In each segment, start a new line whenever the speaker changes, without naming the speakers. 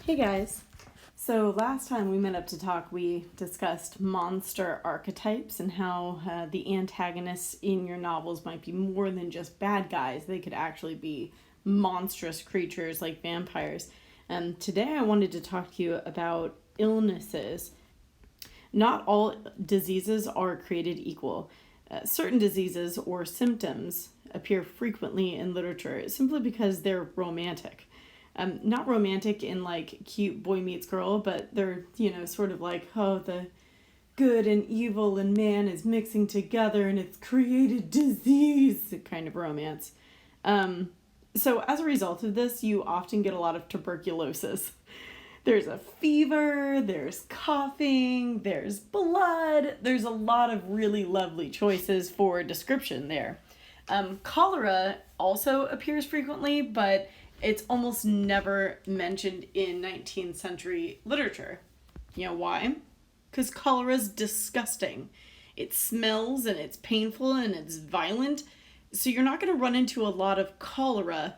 Hey guys. So last time we met up to talk, we discussed monster archetypes and how the antagonists in your novels might be more than just bad guys. They could actually be monstrous creatures like vampires. And today I wanted to talk to you about illnesses. Not all diseases are created equal. Certain diseases or symptoms appear frequently in literature simply because they're romantic. Not romantic in like cute boy meets girl, but they're, sort of like, oh, the good and evil and man is mixing together and it's created disease kind of romance. So as a result of this, you often get a lot of tuberculosis. There's a fever, there's coughing, there's blood. There's a lot of really lovely choices for description there. Cholera also appears frequently, but it's almost never mentioned in 19th century literature. You know why? Because cholera is disgusting. It smells and it's painful and it's violent. So you're not going to run into a lot of cholera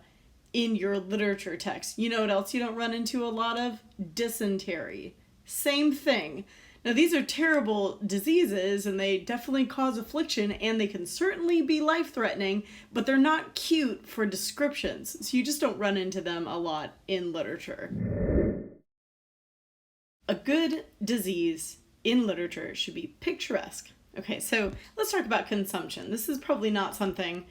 in your literature text. You know what else you don't run into a lot of? Dysentery. Same thing. Now, these are terrible diseases and they definitely cause affliction and they can certainly be life-threatening, but they're not cute for descriptions. So you just don't run into them a lot in literature. A good disease in literature should be picturesque. Okay, so let's talk about consumption. This is probably not something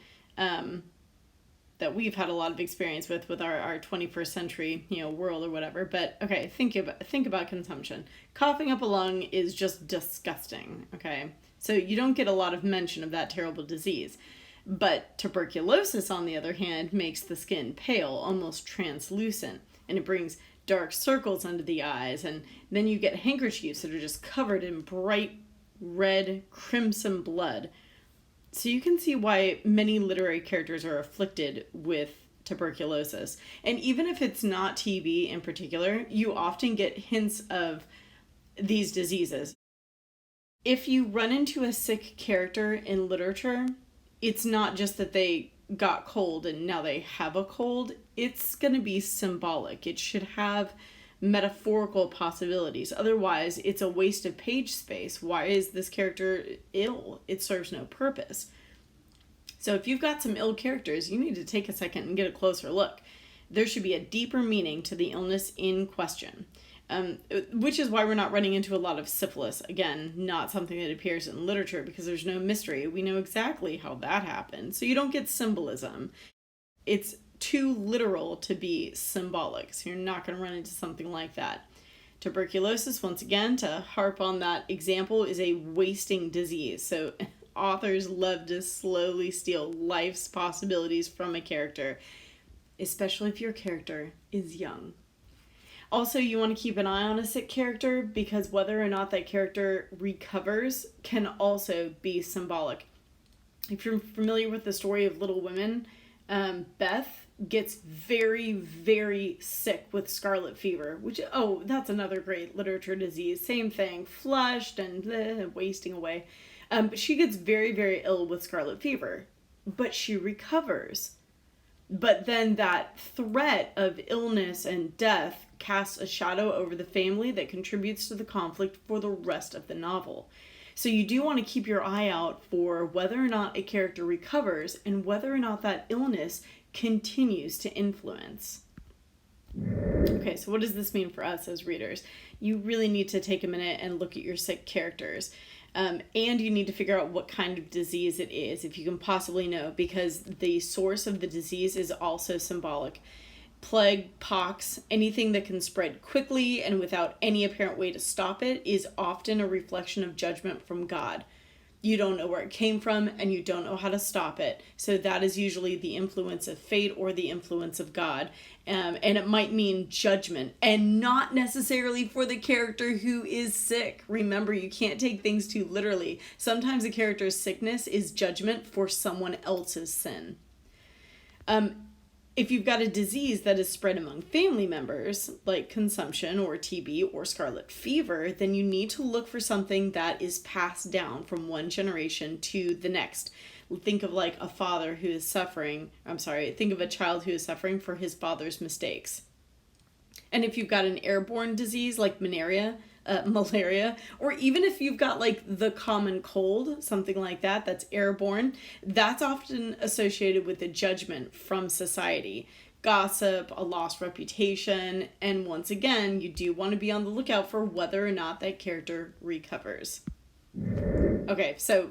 that we've had a lot of experience with our 21st century, world or whatever. But okay, think about consumption. Coughing up a lung is just disgusting, okay? So you don't get a lot of mention of that terrible disease. But tuberculosis, on the other hand, makes the skin pale, almost translucent, and it brings dark circles under the eyes, and then you get handkerchiefs that are just covered in bright red, crimson blood. So you can see why many literary characters are afflicted with tuberculosis. And even if it's not TB in particular, you often get hints of these diseases. If you run into a sick character in literature, it's not just that they got cold and now they have a cold. It's going to be symbolic. It should have metaphorical possibilities. Otherwise, it's a waste of page space. Why is this character ill? It serves no purpose. So if you've got some ill characters, you need to take a second and get a closer look. There should be a deeper meaning to the illness in question, which is why we're not running into a lot of syphilis. Again, not something that appears in literature because there's no mystery. We know exactly how that happened. So you don't get symbolism. It's too literal to be symbolic, so you're not going to run into something like that. Tuberculosis, once again, to harp on that example, is a wasting disease. So authors love to slowly steal life's possibilities from a character, especially if your character is young. Also, you want to keep an eye on a sick character because whether or not that character recovers can also be symbolic. If you're familiar with the story of Little Women, Beth gets very, very sick with scarlet fever, which, that's another great literature disease. Same thing, flushed and wasting away. But she gets very, very ill with scarlet fever, but she recovers. But then that threat of illness and death casts a shadow over the family that contributes to the conflict for the rest of the novel. So you do want to keep your eye out for whether or not a character recovers and whether or not that illness continues to influence. Okay, so what does this mean for us as readers? You really need to take a minute and look at your sick characters. And you need to figure out what kind of disease it is, if you can possibly know, because the source of the disease is also symbolic. Plague, pox, anything that can spread quickly and without any apparent way to stop it is often a reflection of judgment from God. You don't know where it came from and you don't know how to stop it. So that is usually the influence of fate or the influence of God. And it might mean judgment and not necessarily for the character who is sick. Remember, you can't take things too literally. Sometimes a character's sickness is judgment for someone else's sin. If you've got a disease that is spread among family members, like consumption or TB or scarlet fever, then you need to look for something that is passed down from one generation to the next. Think of like a father who is suffering, think of a child who is suffering for his father's mistakes. And if you've got an airborne disease like malaria, or even if you've got like the common cold, something like that, that's airborne, that's often associated with a judgment from society. Gossip, a lost reputation, and once again, you do want to be on the lookout for whether or not that character recovers. Okay, so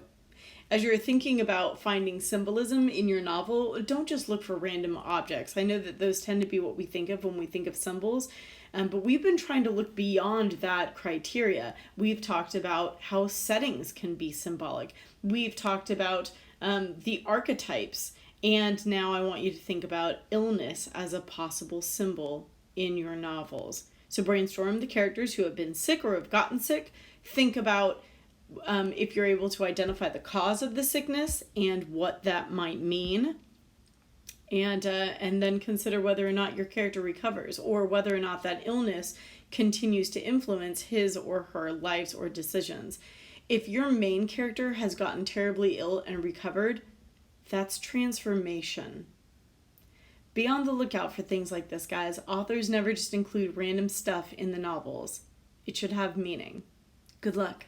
as you're thinking about finding symbolism in your novel, don't just look for random objects. I know that those tend to be what we think of when we think of symbols, but we've been trying to look beyond that criteria. We've talked about how settings can be symbolic. We've talked about the archetypes. And now I want you to think about illness as a possible symbol in your novels. So brainstorm the characters who have been sick or have gotten sick. Think about if you're able to identify the cause of the sickness and what that might mean, and then consider whether or not your character recovers, or whether or not that illness continues to influence his or her lives or decisions. If your main character has gotten terribly ill and recovered, that's transformation. Be on the lookout for things like this, guys. Authors never just include random stuff in the novels. It should have meaning. Good luck.